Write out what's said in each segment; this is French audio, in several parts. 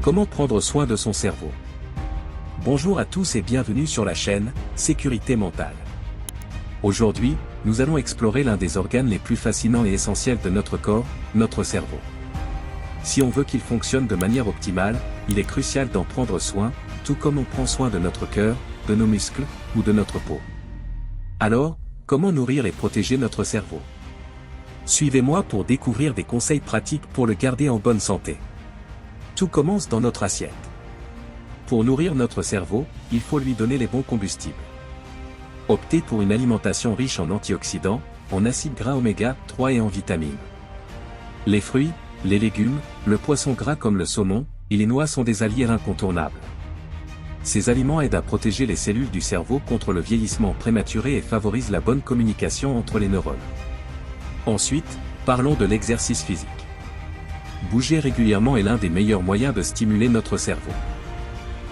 Comment prendre soin de son cerveau? Bonjour à tous et bienvenue sur la chaîne Sécurité mentale. Aujourd'hui, nous allons explorer l'un des organes les plus fascinants et essentiels de notre corps, notre cerveau. Si on veut qu'il fonctionne de manière optimale, il est crucial d'en prendre soin, tout comme on prend soin de notre cœur, de nos muscles, ou de notre peau. Alors, comment nourrir et protéger notre cerveau? Suivez-moi pour découvrir des conseils pratiques pour le garder en bonne santé. Tout commence dans notre assiette. Pour nourrir notre cerveau, il faut lui donner les bons combustibles. Optez pour une alimentation riche en antioxydants, en acides gras oméga 3 et en vitamines. Les fruits, les légumes, le poisson gras comme le saumon, et les noix sont des alliés incontournables. Ces aliments aident à protéger les cellules du cerveau contre le vieillissement prématuré et favorisent la bonne communication entre les neurones. Ensuite, parlons de l'exercice physique. Bouger régulièrement est l'un des meilleurs moyens de stimuler notre cerveau.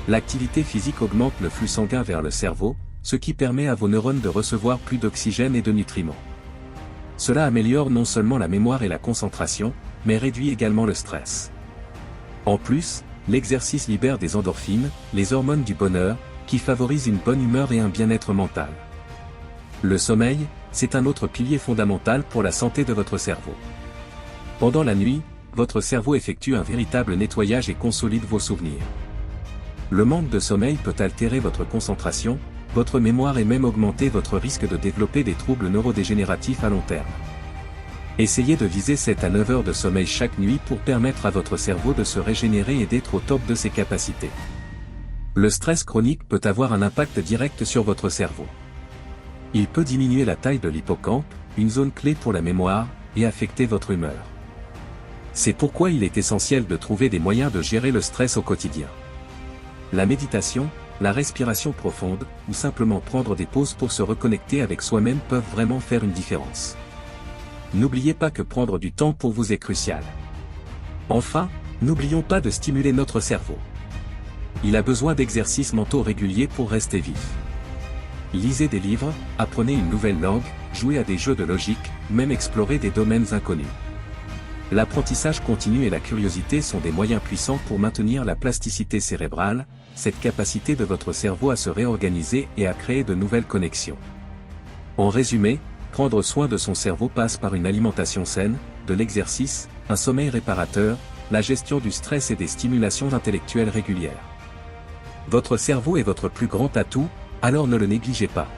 L'activité physique augmente le flux sanguin vers le cerveau, ce qui permet à vos neurones de recevoir plus d'oxygène et de nutriments. Cela améliore non seulement la mémoire et la concentration, mais réduit également le stress. En plus, l'exercice libère des endorphines, les hormones du bonheur, qui favorisent une bonne humeur et un bien-être mental. Le sommeil, c'est un autre pilier fondamental pour la santé de votre cerveau. Pendant la nuit, votre cerveau effectue un véritable nettoyage et consolide vos souvenirs. Le manque de sommeil peut altérer votre concentration, votre mémoire et même augmenter votre risque de développer des troubles neurodégénératifs à long terme. Essayez de viser 7 à 9 heures de sommeil chaque nuit pour permettre à votre cerveau de se régénérer et d'être au top de ses capacités. Le stress chronique peut avoir un impact direct sur votre cerveau. Il peut diminuer la taille de l'hippocampe, une zone clé pour la mémoire, et affecter votre humeur. C'est pourquoi il est essentiel de trouver des moyens de gérer le stress au quotidien. La méditation, la respiration profonde, ou simplement prendre des pauses pour se reconnecter avec soi-même peuvent vraiment faire une différence. N'oubliez pas que prendre du temps pour vous est crucial. Enfin, n'oublions pas de stimuler notre cerveau. Il a besoin d'exercices mentaux réguliers pour rester vif. Lisez des livres, apprenez une nouvelle langue, jouez à des jeux de logique, même explorer des domaines inconnus. L'apprentissage continu et la curiosité sont des moyens puissants pour maintenir la plasticité cérébrale, cette capacité de votre cerveau à se réorganiser et à créer de nouvelles connexions. En résumé, prendre soin de son cerveau passe par une alimentation saine, de l'exercice, un sommeil réparateur, la gestion du stress et des stimulations intellectuelles régulières. Votre cerveau est votre plus grand atout, alors ne le négligez pas.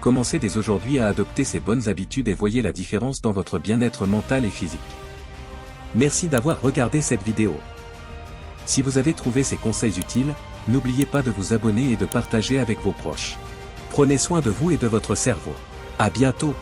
Commencez dès aujourd'hui à adopter ces bonnes habitudes et voyez la différence dans votre bien-être mental et physique. Merci d'avoir regardé cette vidéo. Si vous avez trouvé ces conseils utiles, n'oubliez pas de vous abonner et de partager avec vos proches. Prenez soin de vous et de votre cerveau. À bientôt.